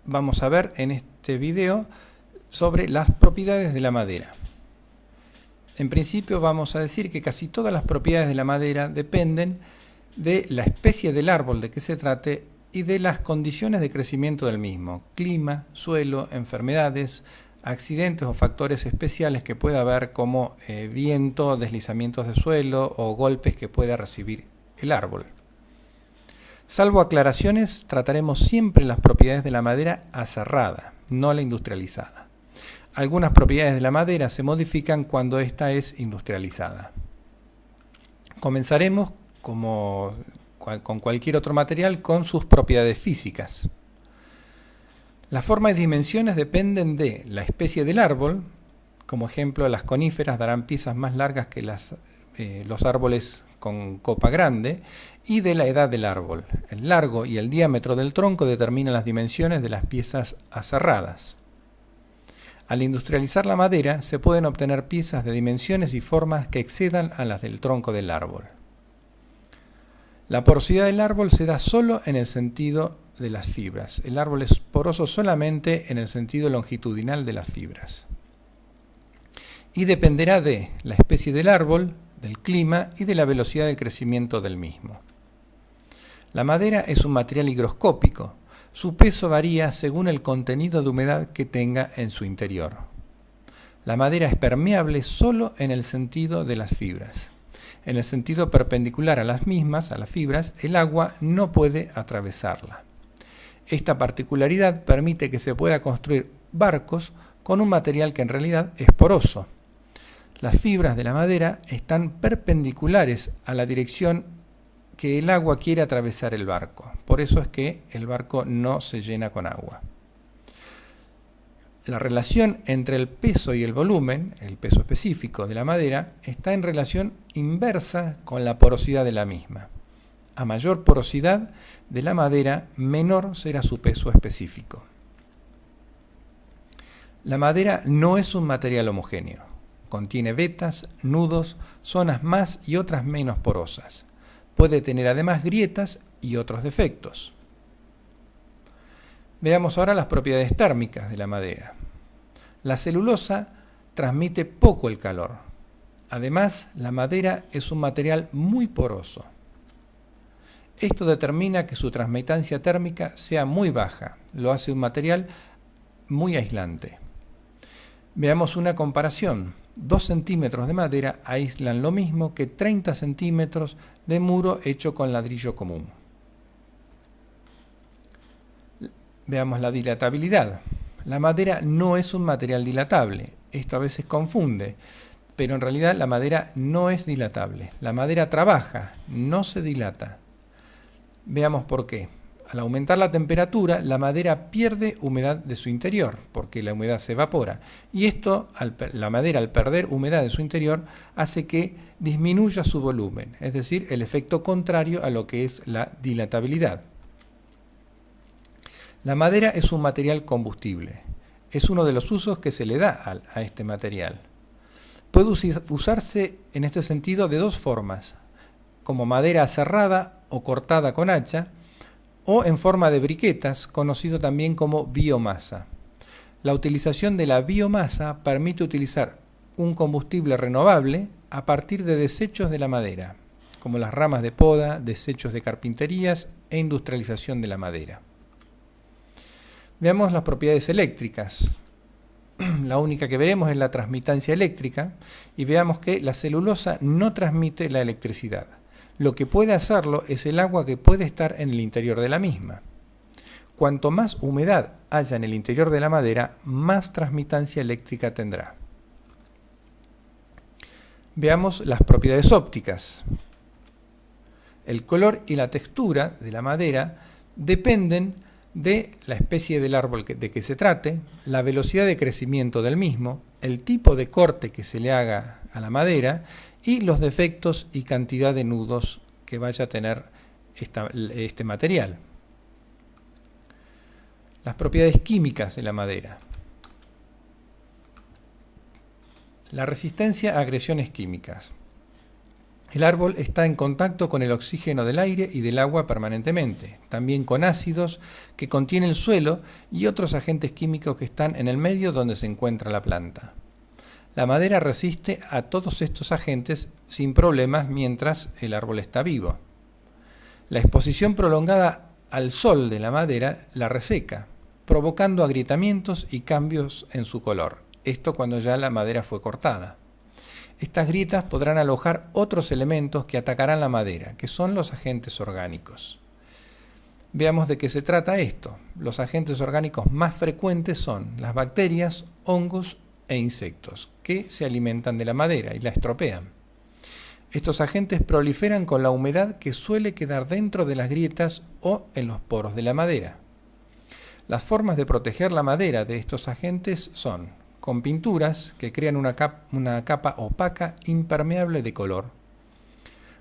vamos a ver en este video sobre las propiedades de la madera. En principio vamos a decir que casi todas las propiedades de la madera dependen de la especie del árbol de que se trate y de las condiciones de crecimiento del mismo: clima, suelo, enfermedades, accidentes o factores especiales que pueda haber, como viento, deslizamientos de suelo o golpes que pueda recibir el árbol. Salvo aclaraciones, trataremos siempre las propiedades de la madera aserrada, no la industrializada. Algunas propiedades de la madera se modifican cuando ésta es industrializada. Comenzaremos, con cualquier otro material, con sus propiedades físicas. Las formas y dimensiones dependen de la especie del árbol. Como ejemplo, las coníferas darán piezas más largas que los árboles con copa grande, y de la edad del árbol. El largo y el diámetro del tronco determinan las dimensiones de las piezas aserradas. Al industrializar la madera, se pueden obtener piezas de dimensiones y formas que excedan a las del tronco del árbol. La porosidad del árbol se da solo en el sentido de las fibras. El árbol es poroso solamente en el sentido longitudinal de las fibras. Y dependerá de la especie del árbol, del clima y de la velocidad del crecimiento del mismo. La madera es un material higroscópico. Su peso varía según el contenido de humedad que tenga en su interior. La madera es permeable solo en el sentido de las fibras. En el sentido perpendicular a las mismas, a las fibras, el agua no puede atravesarla. Esta particularidad permite que se pueda construir barcos con un material que en realidad es poroso. Las fibras de la madera están perpendiculares a la dirección que el agua quiere atravesar el barco. Por eso es que el barco no se llena con agua. La relación entre el peso y el volumen, el peso específico de la madera, está en relación inversa con la porosidad de la misma. A mayor porosidad de la madera, menor será su peso específico. La madera no es un material homogéneo. Contiene vetas, nudos, zonas más y otras menos porosas. Puede tener además grietas y otros defectos. Veamos ahora las propiedades térmicas de la madera. La celulosa transmite poco el calor. Además, la madera es un material muy poroso. Esto determina que su transmitancia térmica sea muy baja. Lo hace un material muy aislante. Veamos una comparación. 2 centímetros de madera aíslan lo mismo que 30 centímetros de muro hecho con ladrillo común. Veamos la dilatabilidad. La madera no es un material dilatable. Esto a veces confunde, pero en realidad la madera no es dilatable. La madera trabaja, no se dilata. Veamos por qué. Al aumentar la temperatura, la madera pierde humedad de su interior, porque la humedad se evapora. Y esto, la madera al perder humedad de su interior, hace que disminuya su volumen, es decir, el efecto contrario a lo que es la dilatabilidad. La madera es un material combustible. Es uno de los usos que se le da a este material. Puede usarse en este sentido de dos formas: como madera aserrada o cortada con hacha, o en forma de briquetas, conocido también como biomasa. La utilización de la biomasa permite utilizar un combustible renovable a partir de desechos de la madera, como las ramas de poda, desechos de carpinterías e industrialización de la madera. Veamos las propiedades eléctricas. La única que veremos es la transmitancia eléctrica, y veamos que la celulosa no transmite la electricidad. Lo que puede hacerlo es el agua que puede estar en el interior de la misma. Cuanto más humedad haya en el interior de la madera, más transmitancia eléctrica tendrá. Veamos las propiedades ópticas. El color y la textura de la madera dependen de la especie del árbol de que se trate, la velocidad de crecimiento del mismo, el tipo de corte que se le haga a la madera y los defectos y cantidad de nudos que vaya a tener este material. Las propiedades químicas de la madera. La resistencia a agresiones químicas. El árbol está en contacto con el oxígeno del aire y del agua permanentemente, también con ácidos que contiene el suelo y otros agentes químicos que están en el medio donde se encuentra la planta. La madera resiste a todos estos agentes sin problemas mientras el árbol está vivo. La exposición prolongada al sol de la madera la reseca, provocando agrietamientos y cambios en su color. Esto cuando ya la madera fue cortada. Estas grietas podrán alojar otros elementos que atacarán la madera, que son los agentes orgánicos. Veamos de qué se trata esto. Los agentes orgánicos más frecuentes son las bacterias, hongos e insectos, que se alimentan de la madera y la estropean. Estos agentes proliferan con la humedad que suele quedar dentro de las grietas o en los poros de la madera. Las formas de proteger la madera de estos agentes son con pinturas que crean una capa opaca impermeable de color,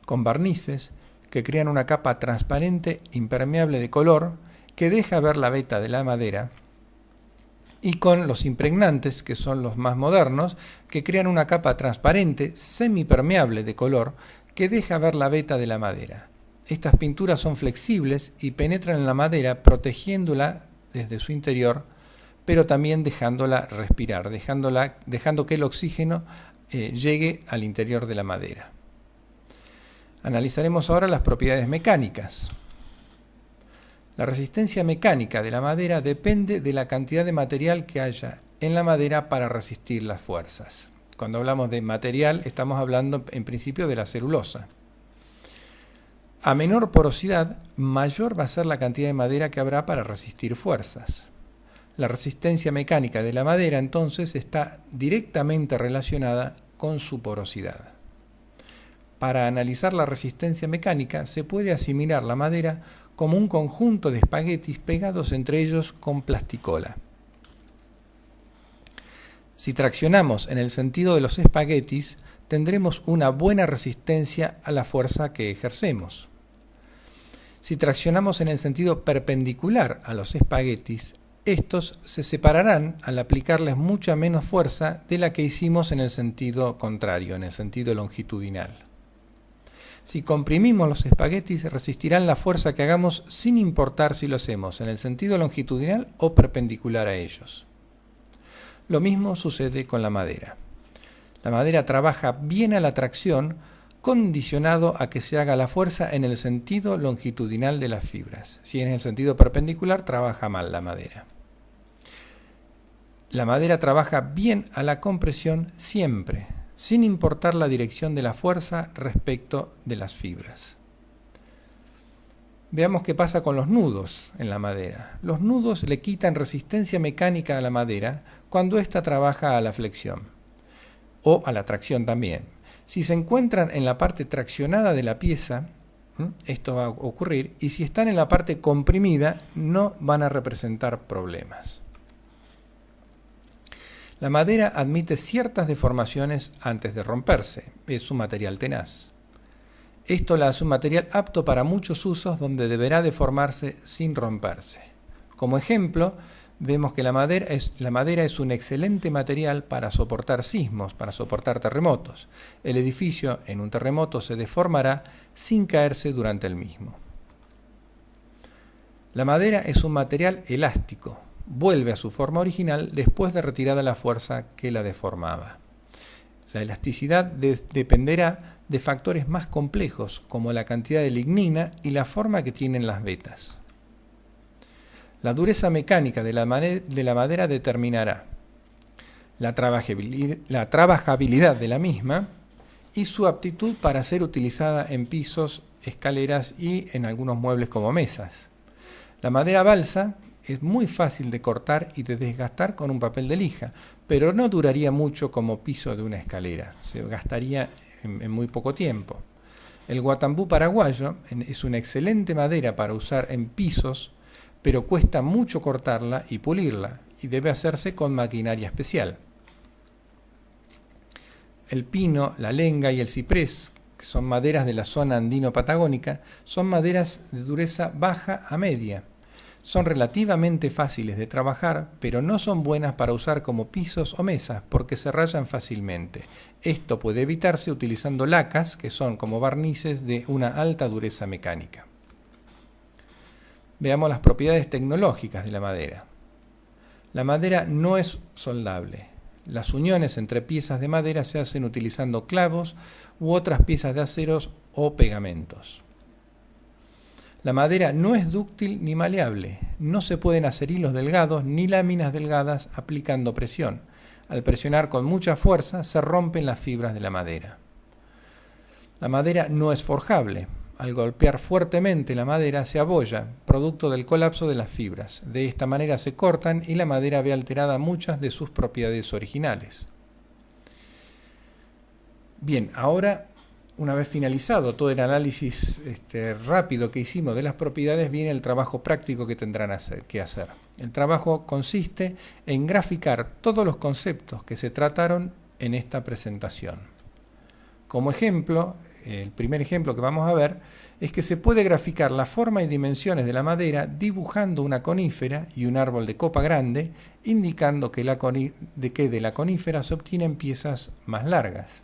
con barnices que crean una capa transparente impermeable de color que deja ver la veta de la madera, y con los impregnantes, que son los más modernos, que crean una capa transparente semipermeable de color que deja ver la veta de la madera. Estas pinturas son flexibles y penetran en la madera protegiéndola desde su interior, pero también dejándola respirar, dejando que el oxígeno llegue al interior de la madera. Analizaremos ahora las propiedades mecánicas. La resistencia mecánica de la madera depende de la cantidad de material que haya en la madera para resistir las fuerzas. Cuando hablamos de material, estamos hablando en principio de la celulosa. A menor porosidad, mayor va a ser la cantidad de madera que habrá para resistir fuerzas. La resistencia mecánica de la madera entonces está directamente relacionada con su porosidad. Para analizar la resistencia mecánica se puede asimilar la madera como un conjunto de espaguetis pegados entre ellos con plasticola. Si traccionamos en el sentido de los espaguetis, tendremos una buena resistencia a la fuerza que ejercemos. Si traccionamos en el sentido perpendicular a los espaguetis, estos se separarán al aplicarles mucha menos fuerza de la que hicimos en el sentido contrario, en el sentido longitudinal. Si comprimimos los espaguetis, resistirán la fuerza que hagamos sin importar si lo hacemos en el sentido longitudinal o perpendicular a ellos. Lo mismo sucede con la madera. La madera trabaja bien a la tracción, condicionado a que se haga la fuerza en el sentido longitudinal de las fibras. Si en el sentido perpendicular, trabaja mal la madera. La madera trabaja bien a la compresión siempre, sin importar la dirección de la fuerza respecto de las fibras. Veamos qué pasa con los nudos en la madera. Los nudos le quitan resistencia mecánica a la madera cuando ésta trabaja a la flexión, o a la tracción también. Si se encuentran en la parte traccionada de la pieza, esto va a ocurrir, y si están en la parte comprimida, no van a representar problemas. La madera admite ciertas deformaciones antes de romperse, es un material tenaz. Esto la hace un material apto para muchos usos donde deberá deformarse sin romperse. Como ejemplo, vemos que la madera es un excelente material para soportar sismos, para soportar terremotos. El edificio en un terremoto se deformará sin caerse durante el mismo. La madera es un material elástico. Vuelve a su forma original después de retirada la fuerza que la deformaba. La elasticidad dependerá de factores más complejos, como la cantidad de lignina y la forma que tienen las vetas. La dureza mecánica de la madera determinará la trabajabilidad de la misma y su aptitud para ser utilizada en pisos, escaleras y en algunos muebles como mesas. La madera balsa es muy fácil de cortar y de desgastar con un papel de lija, pero no duraría mucho como piso de una escalera, se gastaría en muy poco tiempo. El guatambú paraguayo es una excelente madera para usar en pisos, pero cuesta mucho cortarla y pulirla, y debe hacerse con maquinaria especial. El pino, la lenga y el ciprés, que son maderas de la zona andino-patagónica, son maderas de dureza baja a media. Son relativamente fáciles de trabajar, pero no son buenas para usar como pisos o mesas porque se rayan fácilmente. Esto puede evitarse utilizando lacas, que son como barnices de una alta dureza mecánica. Veamos las propiedades tecnológicas de la madera. La madera no es soldable. Las uniones entre piezas de madera se hacen utilizando clavos u otras piezas de aceros o pegamentos. La madera no es dúctil ni maleable. No se pueden hacer hilos delgados ni láminas delgadas aplicando presión. Al presionar con mucha fuerza se rompen las fibras de la madera. La madera no es forjable. Al golpear fuertemente la madera se abolla, producto del colapso de las fibras. De esta manera se cortan y la madera ve alterada muchas de sus propiedades originales. Bien, ahora, una vez finalizado todo el análisis rápido que hicimos de las propiedades, viene el trabajo práctico que tendrán que hacer. El trabajo consiste en graficar todos los conceptos que se trataron en esta presentación. Como ejemplo, el primer ejemplo que vamos a ver es que se puede graficar la forma y dimensiones de la madera dibujando una conífera y un árbol de copa grande, indicando que de la conífera se obtienen piezas más largas.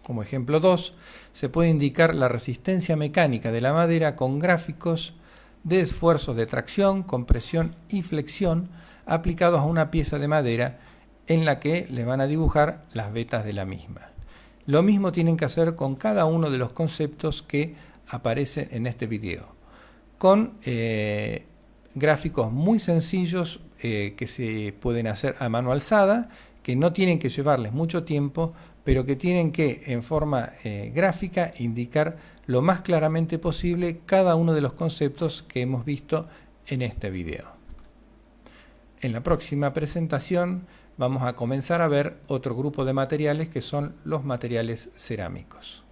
Como ejemplo 2, se puede indicar la resistencia mecánica de la madera con gráficos de esfuerzos de tracción, compresión y flexión aplicados a una pieza de madera en la que le van a dibujar las vetas de la misma. Lo mismo tienen que hacer con cada uno de los conceptos que aparecen en este video, con gráficos muy sencillos que se pueden hacer a mano alzada, que no tienen que llevarles mucho tiempo, pero que tienen que, en forma gráfica, indicar lo más claramente posible cada uno de los conceptos que hemos visto en este video. En la próxima presentación vamos a comenzar a ver otro grupo de materiales que son los materiales cerámicos.